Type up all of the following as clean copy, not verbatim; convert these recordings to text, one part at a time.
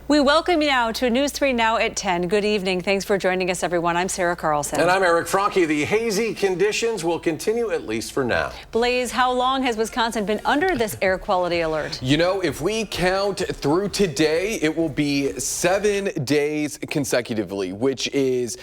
We welcome you now to News 3 Now at 10. Good evening. Thanks for joining us, everyone. I'm Sarah Carlson. And I'm Eric Franke. The hazy conditions will continue at least for now. Blaze, how long has Wisconsin been under this air quality alert? You know, if we count through today, it will be 7 days consecutively, which is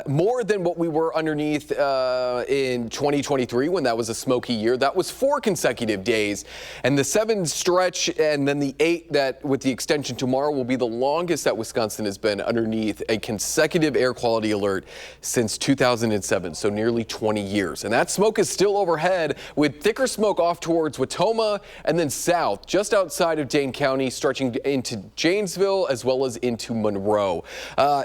more than what we were underneath in 2023 when that was a smoky year. That was 4 consecutive days. And the 7 stretch and then the 8 that with the extension tomorrow will be the longest that Wisconsin has been underneath a consecutive air quality alert since 2007, so nearly 20 years. And that smoke is still overhead with thicker smoke off towards Watoma and then south, just outside of Dane County, stretching into Janesville as well as into Monroe.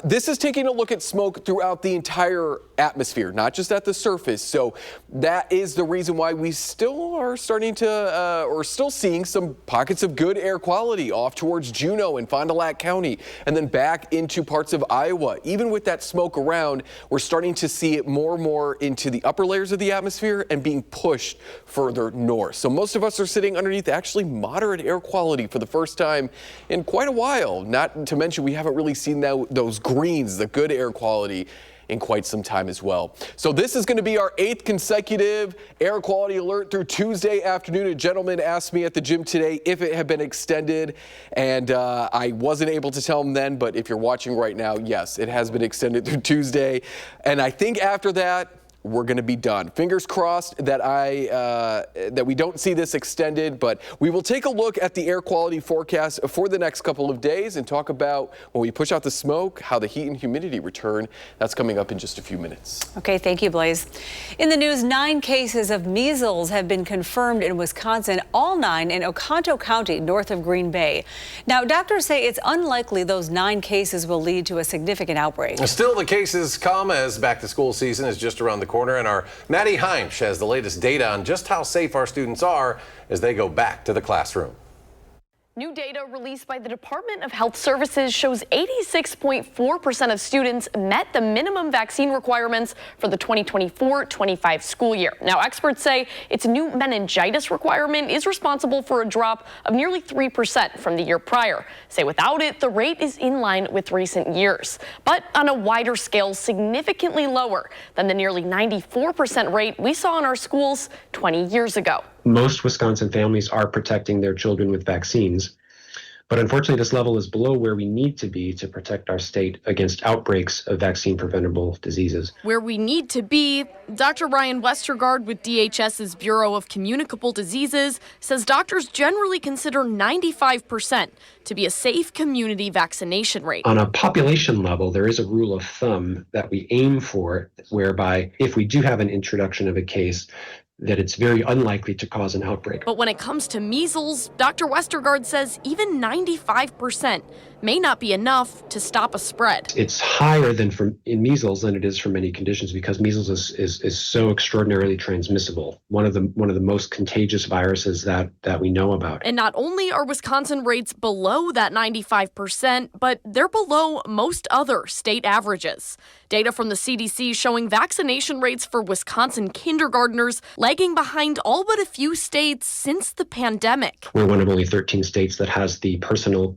This is taking a look at smoke throughout the entire atmosphere, not just at the surface. So that is the reason why we still are starting to, or still seeing some pockets of good air quality off towards Juneau and Fond du Lac County, and then back into parts of Iowa. Even with that smoke around, we're starting to see it more and more into the upper layers of the atmosphere and being pushed further north. So most of us are sitting underneath actually moderate air quality for the first time in quite a while. Not to mention we haven't really seen those greens, the good air quality, in quite some time as well. So this is going to be our 8th consecutive air quality alert through Tuesday afternoon. A gentleman asked me at the gym today if it had been extended, and I wasn't able to tell him then, but if you're watching right now, yes, it has been extended through Tuesday. And I think after that, we're going to be done. Fingers crossed that that we don't see this extended, but we will take a look at the air quality forecast for the next couple of days and talk about when we push out the smoke, how the heat and humidity return. That's coming up in just a few minutes. Okay, thank you, Blaze. In the news, 9 cases of measles have been confirmed in Wisconsin, all 9 in Oconto County, north of Green Bay. Now, doctors say it's unlikely those 9 cases will lead to a significant outbreak. Still, the cases come as back-to-school season is just around the corner, and our Maddie Heinz has the latest data on just how safe our students are as they go back to the classroom. New data released by the Department of Health Services shows 86.4% of students met the minimum vaccine requirements for the 2024-25 school year. Now, experts say its new meningitis requirement is responsible for a drop of nearly 3% from the year prior. Say without it, the rate is in line with recent years, but on a wider scale, significantly lower than the nearly 94% rate we saw in our schools 20 years ago. Most Wisconsin families are protecting their children with vaccines, but unfortunately this level is below where we need to be to protect our state against outbreaks of vaccine-preventable diseases. Where we need to be, Dr. Ryan Westergaard with DHS's Bureau of Communicable Diseases says doctors generally consider 95% to be a safe community vaccination rate. On a population level, there is a rule of thumb that we aim for, whereby if we do have an introduction of a case, that it's very unlikely to cause an outbreak. But when it comes to measles, Dr. Westergaard says even 95% may not be enough to stop a spread. It's higher in measles than it is for many conditions because measles is so extraordinarily transmissible. One of the most contagious viruses that we know about. And not only are Wisconsin rates below that 95%, but they're below most other state averages. Data from the CDC showing vaccination rates for Wisconsin kindergartners lagging behind all but a few states since the pandemic. We're one of only 13 states that has the personal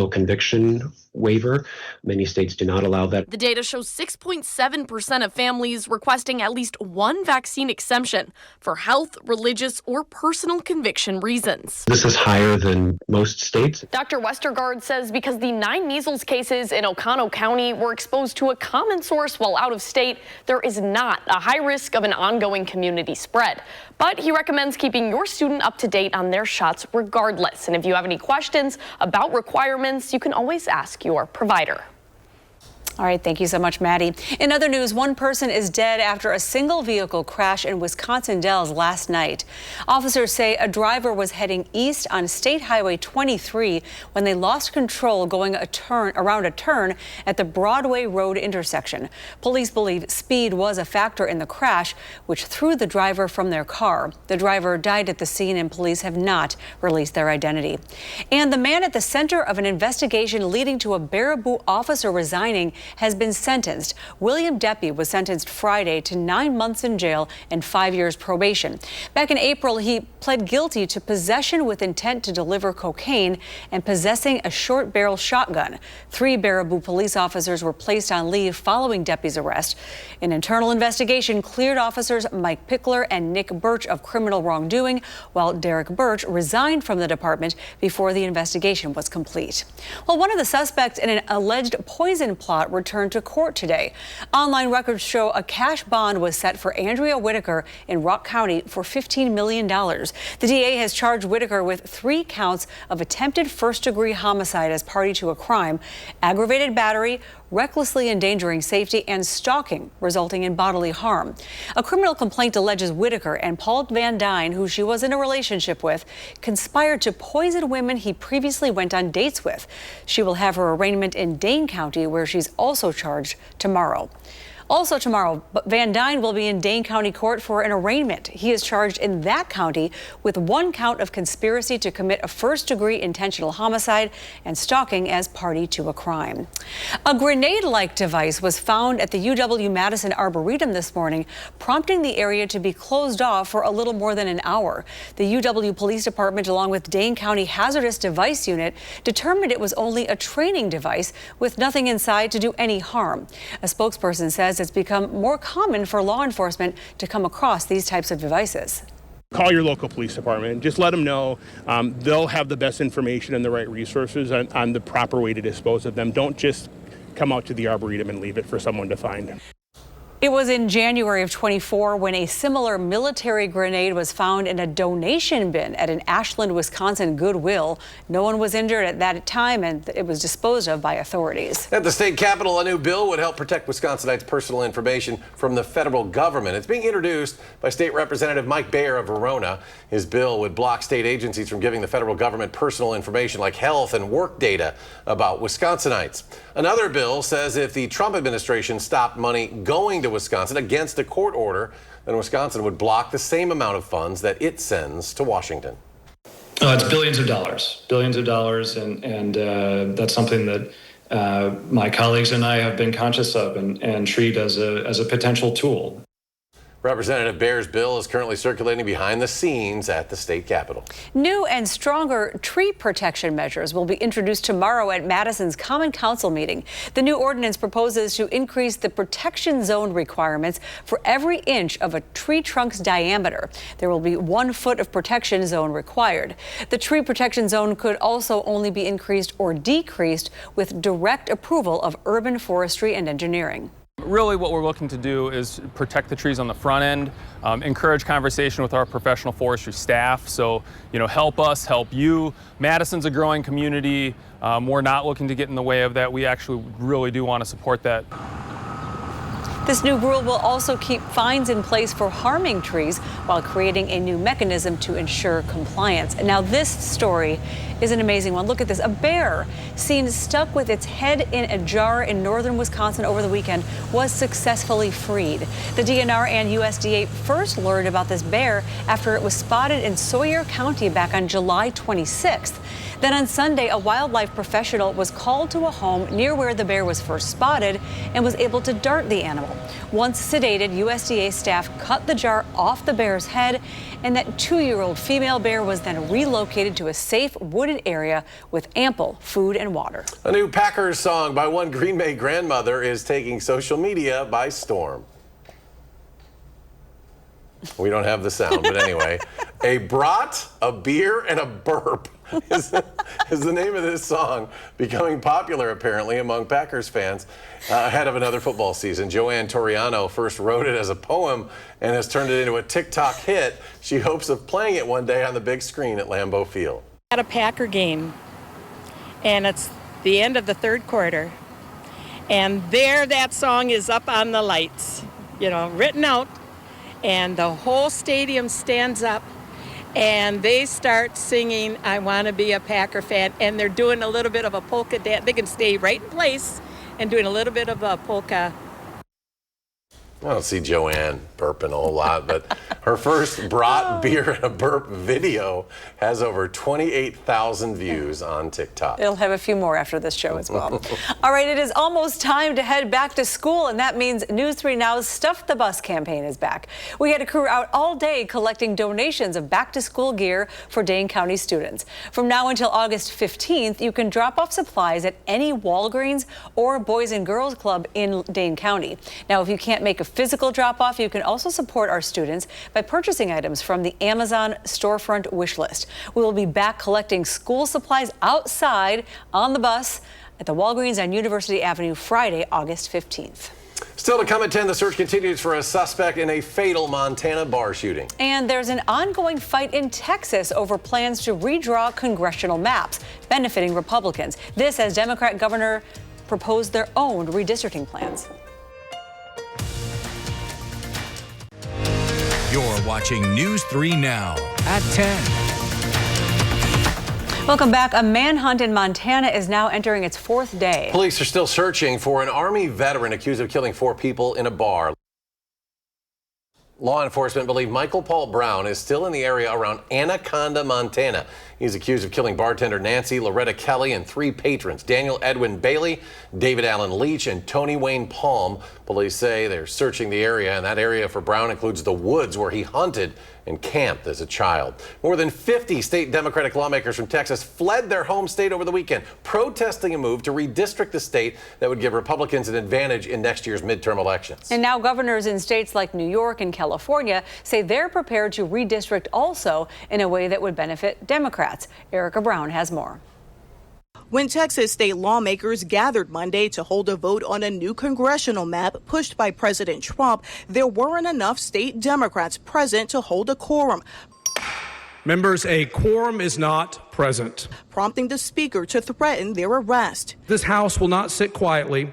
conviction waiver. Many states do not allow that. The data shows 6.7% of families requesting at least one vaccine exemption for health, religious, or personal conviction reasons. This is higher than most states. Dr. Westergaard says because the 9 measles cases in Oconto County were exposed to a common source while out of state, there is not a high risk of an ongoing community spread. But he recommends keeping your student up to date on their shots regardless. And if you have any questions about requirements, you can always ask your provider. All right, thank you so much, Maddie. In other news, one person is dead after a single vehicle crash in Wisconsin Dells last night. Officers say a driver was heading east on State Highway 23 when they lost control going around a turn at the Broadway Road intersection. Police believe speed was a factor in the crash, which threw the driver from their car. The driver died at the scene, and police have not released their identity. And the man at the center of an investigation leading to a Baraboo officer resigning has been sentenced. William Deppy was sentenced Friday to 9 months in jail and 5 years probation. Back in April, he pled guilty to possession with intent to deliver cocaine and possessing a short-barrel shotgun. 3 Baraboo police officers were placed on leave following Deppy's arrest. An internal investigation cleared officers Mike Pickler and Nick Birch of criminal wrongdoing, while Derek Birch resigned from the department before the investigation was complete. Well, one of the suspects in an alleged poison plot returned to court today. Online records show a cash bond was set for Andrea Whitaker in Rock County for $15 million. The DA has charged Whitaker with 3 counts of attempted first-degree homicide as party to a crime, aggravated battery, recklessly endangering safety, and stalking, resulting in bodily harm. A criminal complaint alleges Whitaker and Paul Van Dyne, who she was in a relationship with, conspired to poison women he previously went on dates with. She will have her arraignment in Dane County, where she's also charged tomorrow. Also tomorrow, Van Dyne will be in Dane County Court for an arraignment. He is charged in that county with 1 count of conspiracy to commit a first-degree intentional homicide and stalking as party to a crime. A grenade-like device was found at the UW-Madison Arboretum this morning, prompting the area to be closed off for a little more than an hour. The UW Police Department, along with Dane County Hazardous Device Unit, determined it was only a training device with nothing inside to do any harm. A spokesperson says it's become more common for law enforcement to come across these types of devices. Call your local police department. Just let them know. They'll have the best information and the right resources on the proper way to dispose of them. Don't just come out to the Arboretum and leave it for someone to find. It was in January of 24 when a similar military grenade was found in a donation bin at an Ashland, Wisconsin Goodwill. No one was injured at that time, and it was disposed of by authorities. At the state capitol, a new bill would help protect Wisconsinites' personal information from the federal government. It's being introduced by State Representative Mike Bayer of Verona. His bill would block state agencies from giving the federal government personal information like health and work data about Wisconsinites. Another bill says if the Trump administration stopped money going to Wisconsin against a court order, then Wisconsin would block the same amount of funds that it sends to Washington. It's billions of dollars, and that's something that my colleagues and I have been conscious of and treat as a potential tool. Representative Bayer's bill is currently circulating behind the scenes at the state capitol. New and stronger tree protection measures will be introduced tomorrow at Madison's Common Council meeting. The new ordinance proposes to increase the protection zone requirements for every inch of a tree trunk's diameter. There will be 1 foot of protection zone required. The tree protection zone could also only be increased or decreased with direct approval of urban forestry and engineering. Really what we're looking to do is protect the trees on the front end, encourage conversation with our professional forestry staff. So, help us, help you. Madison's a growing community. We're not looking to get in the way of that. We actually really do want to support that. This new rule will also keep fines in place for harming trees while creating a new mechanism to ensure compliance. Now, this story is an amazing one. Look at this. A bear seen stuck with its head in a jar in northern Wisconsin over the weekend was successfully freed. The DNR and USDA first learned about this bear after it was spotted in Sawyer County back on July 26th. Then on Sunday, a wildlife professional was called to a home near where the bear was first spotted and was able to dart the animal. Once sedated, USDA staff cut the jar off the bear's head, and that 2-year-old female bear was then relocated to a safe wooded area with ample food and water. A new Packers song by one Green Bay grandmother is taking social media by storm. We don't have the sound, but anyway. A brat, a beer, and a burp is the name of this song, becoming popular apparently among Packers fans ahead of another football season. Joanne Toriano first wrote it as a poem and has turned it into a TikTok hit. She hopes of playing it one day on the big screen at Lambeau Field. At a Packer game, and it's the end of the third quarter, and there that song is up on the lights, written out, and the whole stadium stands up and they start singing, "I want to be a Packer fan," and they're doing a little bit of a polka dance. They can stay right in place and doing a little bit of a polka. I don't see Joanne burping a whole lot, but her first brought beer and a burp video has over 28,000 views on TikTok. It'll have a few more after this show as well. All right, it is almost time to head back to school, and that means News 3 Now's Stuff the Bus campaign is back. We had a crew out all day collecting donations of back-to-school gear for Dane County students. From now until August 15th, you can drop off supplies at any Walgreens or Boys and Girls Club in Dane County. Now, if you can't make a physical drop-off, you can also support our students by purchasing items from the Amazon storefront wish list. We will be back collecting school supplies outside on the bus at the Walgreens on University Avenue Friday, August 15th. Still to come at 10, the search continues for a suspect in a fatal Montana bar shooting. And there's an ongoing fight in Texas over plans to redraw congressional maps, benefiting Republicans. This as Democrat governor proposed their own redistricting plans. You're watching News 3 Now at 10. Welcome back. A manhunt in Montana is now entering its 4th day. Police are still searching for an Army veteran accused of killing 4 people in a bar. Law enforcement believe Michael Paul Brown is still in the area around Anaconda, Montana. He's accused of killing bartender Nancy Loretta Kelly and 3 patrons, Daniel Edwin Bailey, David Allen Leach, and Tony Wayne Palm. Police say they're searching the area, and that area for Brown includes the woods where he hunted and camped as a child. More than 50 state Democratic lawmakers from Texas fled their home state over the weekend, protesting a move to redistrict the state that would give Republicans an advantage in next year's midterm elections. And now governors in states like New York and California say they're prepared to redistrict also in a way that would benefit Democrats. Erica Brown has more. When Texas state lawmakers gathered Monday to hold a vote on a new congressional map pushed by President Trump, there weren't enough state Democrats present to hold a quorum. Members, a quorum is not present, prompting the speaker to threaten their arrest. This House will not sit quietly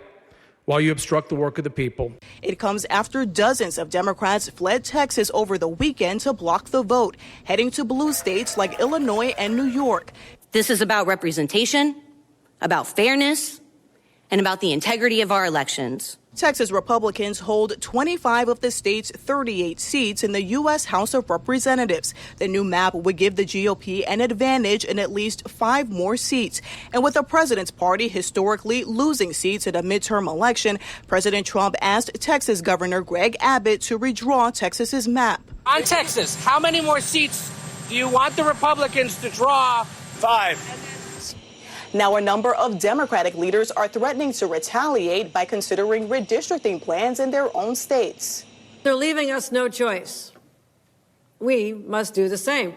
while you obstruct the work of the people. It comes after dozens of Democrats fled Texas over the weekend to block the vote, heading to blue states like Illinois and New York. This is about representation, about fairness, and about the integrity of our elections. Texas Republicans hold 25 of the state's 38 seats in the U.S. House of Representatives. The new map would give the GOP an advantage in at least 5 more seats. And with the president's party historically losing seats in a midterm election, President Trump asked Texas Governor Greg Abbott to redraw Texas's map. On Texas, how many more seats do you want the Republicans to draw? 5. Now, a number of Democratic leaders are threatening to retaliate by considering redistricting plans in their own states. They're leaving us no choice. We must do the same.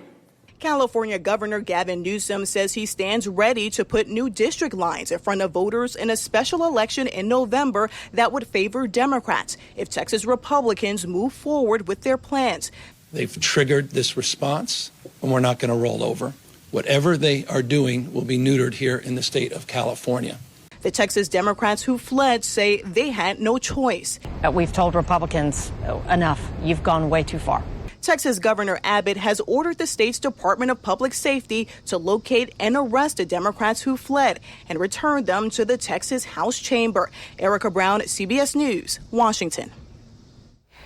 California Governor Gavin Newsom says he stands ready to put new district lines in front of voters in a special election in November that would favor Democrats if Texas Republicans move forward with their plans. They've triggered this response, and we're not going to roll over. Whatever they are doing will be neutered here in the state of California. The Texas Democrats who fled say they had no choice. We've told Republicans, enough. You've gone way too far. Texas Governor Abbott has ordered the state's Department of Public Safety to locate and arrest the Democrats who fled and return them to the Texas House chamber. Erica Brown, CBS News, Washington.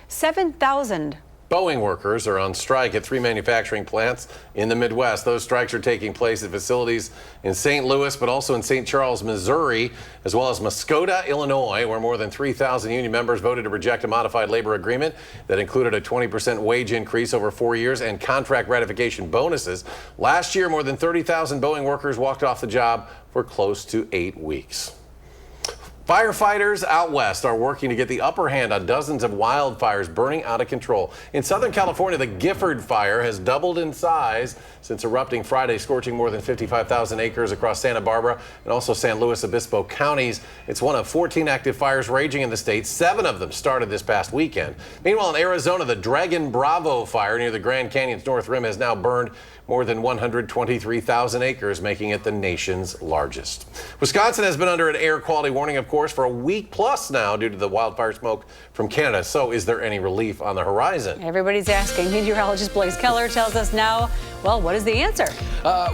7,000 Boeing workers are on strike at 3 manufacturing plants in the Midwest. Those strikes are taking place at facilities in St. Louis, but also in St. Charles, Missouri, as well as Muskota, Illinois, where more than 3,000 union members voted to reject a modified labor agreement that included a 20% wage increase over 4 years and contract ratification bonuses. Last year, more than 30,000 Boeing workers walked off the job for close to 8 weeks. Firefighters out west are working to get the upper hand on dozens of wildfires burning out of control. In Southern California, the Gifford fire has doubled in size since erupting Friday, scorching more than 55,000 acres across Santa Barbara and also San Luis Obispo counties. It's one of 14 active fires raging in the state. 7 of them started this past weekend. Meanwhile, in Arizona, the Dragon Bravo fire near the Grand Canyon's North Rim has now burned more than 123,000 acres, making it the nation's largest. Wisconsin has been under an air quality warning, of course, for a week plus now due to the wildfire smoke from Canada. So is there any relief on the horizon? Everybody's asking. Meteorologist Blaise Keller tells us now, well, what is the answer?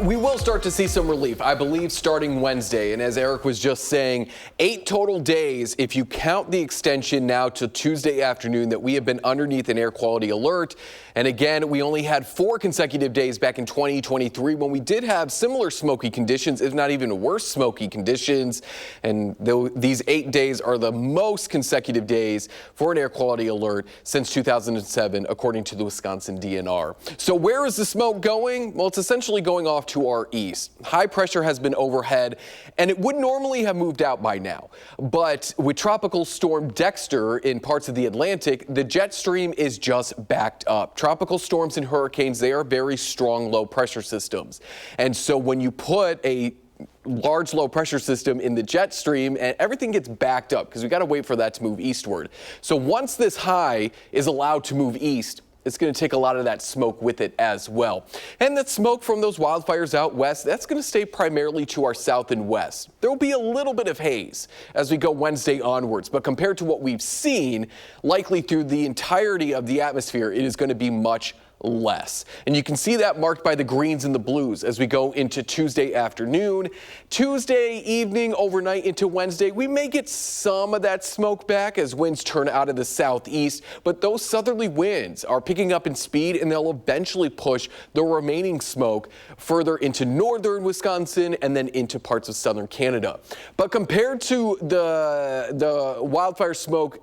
We will start to see some relief, I believe, starting Wednesday. And as Eric was just saying, 8 total days, if you count the extension now to Tuesday afternoon, that we have been underneath an air quality alert. And again, we only had 4 consecutive days back in 2023 when we did have similar smoky conditions, if not even worse smoky conditions. And these 8 days are the most consecutive days for an air quality alert since 2007, according to the Wisconsin DNR. So where is the smoke going? Well, it's essentially going off to our east. High pressure has been overhead, and it would normally have moved out by now. But with Tropical Storm Dexter in parts of the Atlantic, the jet stream is just backed up. Tropical storms and hurricanes, they are very strong low pressure systems. And so when you put a large low pressure system in the jet stream, and everything gets backed up because we got to wait for that to move eastward. So once this high is allowed to move east, it's going to take a lot of that smoke with it as well. And that smoke from those wildfires out west, that's going to stay primarily to our south and west. There will be a little bit of haze as we go Wednesday onwards, but compared to what we've seen, likely through the entirety of the atmosphere, it is going to be much less. And you can see that marked by the greens and the blues as we go into Tuesday afternoon. Tuesday evening, overnight into Wednesday, we may get some of that smoke back as winds turn out of the southeast, but those southerly winds are picking up in speed and they'll eventually push the remaining smoke further into northern Wisconsin and then into parts of southern Canada. But compared to the wildfire smoke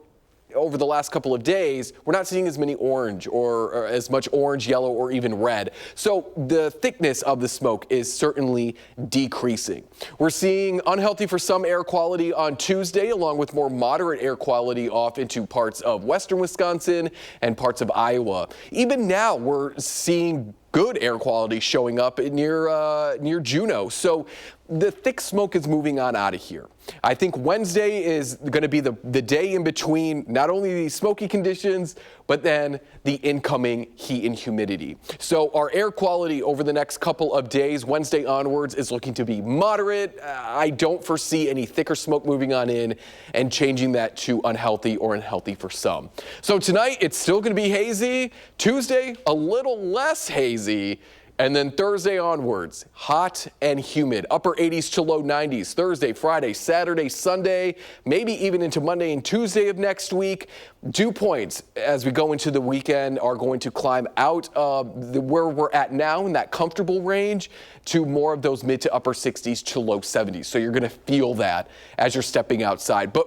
over the last couple of days, we're not seeing as many orange or as much orange, yellow, or even red. So the thickness of the smoke is certainly decreasing. We're seeing unhealthy for some air quality on Tuesday, along with more moderate air quality off into parts of western Wisconsin and parts of Iowa. Even now, we're seeing good air quality showing up near Juneau. So the thick smoke is moving on out of here. I think Wednesday is going to be the day in between not only these smoky conditions, but then the incoming heat and humidity. So our air quality over the next couple of days, Wednesday onwards, is looking to be moderate. I don't foresee any thicker smoke moving on in and changing that to unhealthy or unhealthy for some. So tonight, it's still going to be hazy. Tuesday, a little less hazy. And then Thursday onwards, hot and humid, upper 80s to low 90s, Thursday, Friday, Saturday, Sunday, maybe even into Monday and Tuesday of next week. Dew points as we go into the weekend are going to climb out of where we're at now in that comfortable range to more of those mid to upper 60s to low 70s. So you're going to feel that as you're stepping outside. But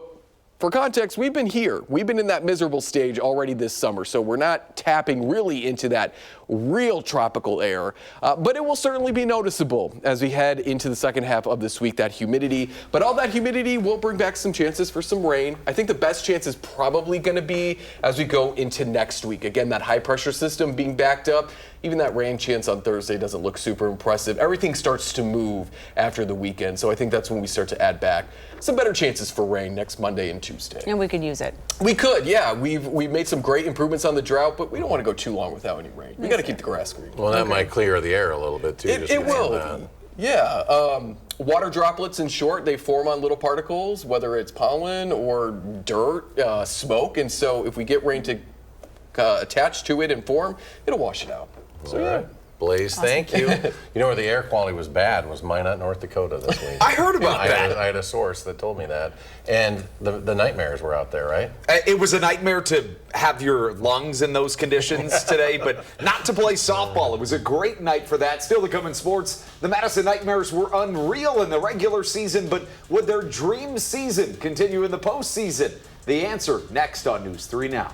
for context, we've been here. We've been in that miserable stage already this summer, so we're not tapping really into that real tropical air, but it will certainly be noticeable as we head into the second half of this week, that humidity. But all that humidity will bring back some chances for some rain. I think the best chance is probably going to be as we go into next week. Again, that high pressure system being backed up. Even that rain chance on Thursday doesn't look super impressive. Everything starts to move after the weekend, so I think that's when we start to add back some better chances for rain next Monday and Tuesday. And we could use it. We could, yeah. We've made some great improvements on the drought, but we don't want to go too long without any rain. We got to keep the grass green. Well, that might clear the air a little bit too. It will. Yeah. Water droplets, in short, they form on little particles, whether it's pollen or dirt, smoke, and so if we get rain to attach to it and form, it'll wash it out. So yeah. Blaise, thank you. You know where the air quality was bad was Minot, North Dakota this week. I heard about that. I had a source that told me that. And the nightmares were out there, right? It was a nightmare to have your lungs in those conditions today, but not to play softball. It was a great night for that. Still to come in sports, the Madison Nightmares were unreal in the regular season, but would their dream season continue in the postseason? The answer next on News 3 Now.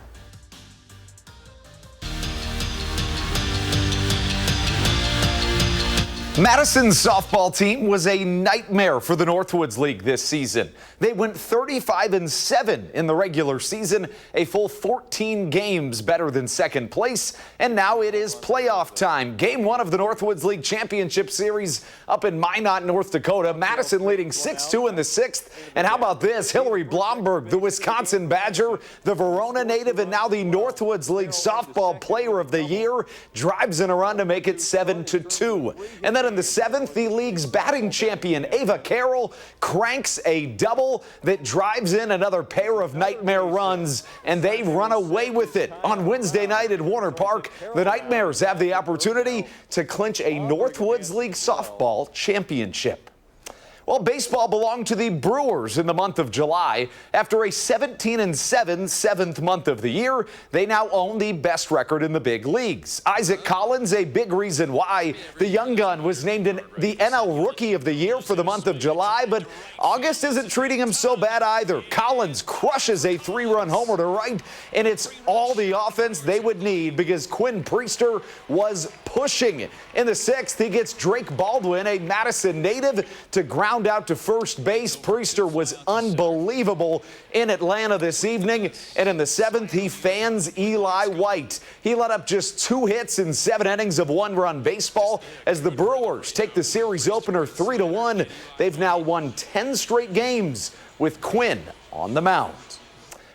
Madison's softball team was a nightmare for the Northwoods League this season. They went 35-7 in the regular season, a full 14 games better than second place, and now it is playoff time. Game 1 of the Northwoods League Championship Series up in Minot, North Dakota. Madison leading 6-2 in the 6th. And how about this? Hillary Blomberg, the Wisconsin Badger, the Verona native, and now the Northwoods League Softball Player of the Year, drives in a run to make it 7-2. And then in the 7th, the league's batting champion, Ava Carroll, cranks a double that drives in another pair of nightmare runs, and they run away with it. On Wednesday night at Warner Park, the Nightmares have the opportunity to clinch a Northwoods League softball championship. Well, baseball belonged to the Brewers in the month of July. After a 17-7 7th month of the year, they now own the best record in the big leagues. Isaac Collins, a big reason why. The young gun was named the NL Rookie of the Year for the month of July, but August isn't treating him so bad either. Collins crushes a 3-run homer to right, and it's all the offense they would need because Quinn Priester was pushing. In the 6th, he gets Drake Baldwin, a Madison native, to ground out to first base. Priester was unbelievable in Atlanta this evening. And in the 7th, he fans Eli White. He let up just 2 hits in 7 innings of 1-run baseball as the Brewers take the series opener 3-1. They've now won 10 straight games with Quinn on the mound.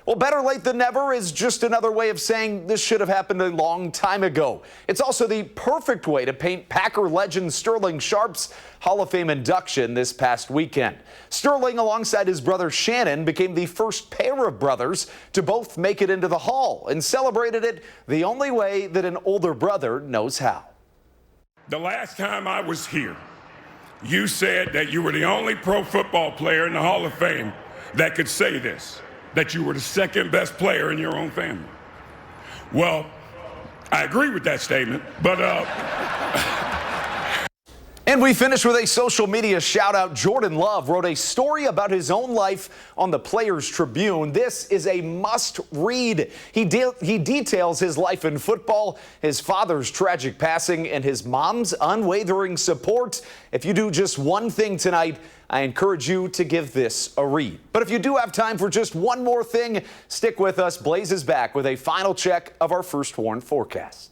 Well, better late than never is just another way of saying this should have happened a long time ago. It's also the perfect way to paint Packer legend Sterling Sharpe's Hall of Fame induction this past weekend. Sterling, alongside his brother Shannon, became the first pair of brothers to both make it into the Hall and celebrated it the only way that an older brother knows how. The last time I was here, you said that you were the only pro football player in the Hall of Fame that could say this, that you were the second best player in your own family. Well, I agree with that statement, but And we finish with a social media shout out. Jordan Love wrote a story about his own life on the Players Tribune. This is a must read. He details his life in football, his father's tragic passing, and his mom's unwavering support. If you do just one thing tonight, I encourage you to give this a read. But if you do have time for just one more thing, stick with us. Blaze is back with a final check of our First Warn forecast.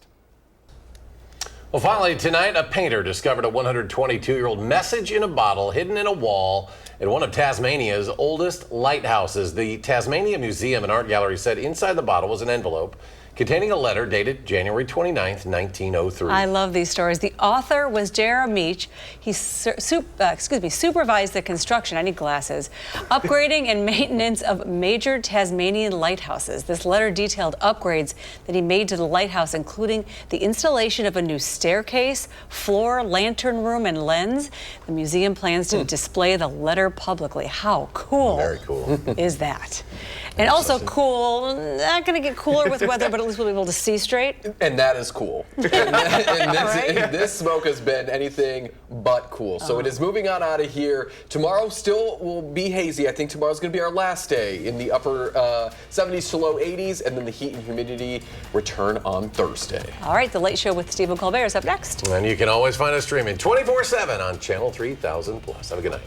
Well, finally tonight, a painter discovered a 122-year-old message in a bottle hidden in a wall at one of Tasmania's oldest lighthouses. The Tasmania Museum and Art Gallery said inside the bottle was an envelope containing a letter dated January 29th, 1903. I love these stories. The author was Jeremic. He supervised the construction, I need glasses, upgrading and maintenance of major Tasmanian lighthouses. This letter detailed upgrades that he made to the lighthouse, including the installation of a new staircase, floor, lantern room, and lens. The museum plans to display the letter publicly. How cool. Very cool. Is that? And also cool, not going to get cooler with weather, but at least we'll be able to see straight. And that is cool. and this smoke has been anything but cool. So it is moving on out of here. Tomorrow still will be hazy. I think tomorrow's going to be our last day in the upper 70s to low 80s, and then the heat and humidity return on Thursday. All right, The Late Show with Stephen Colbert is up next. And you can always find us streaming 24/7 on Channel 3000+. Have a good night.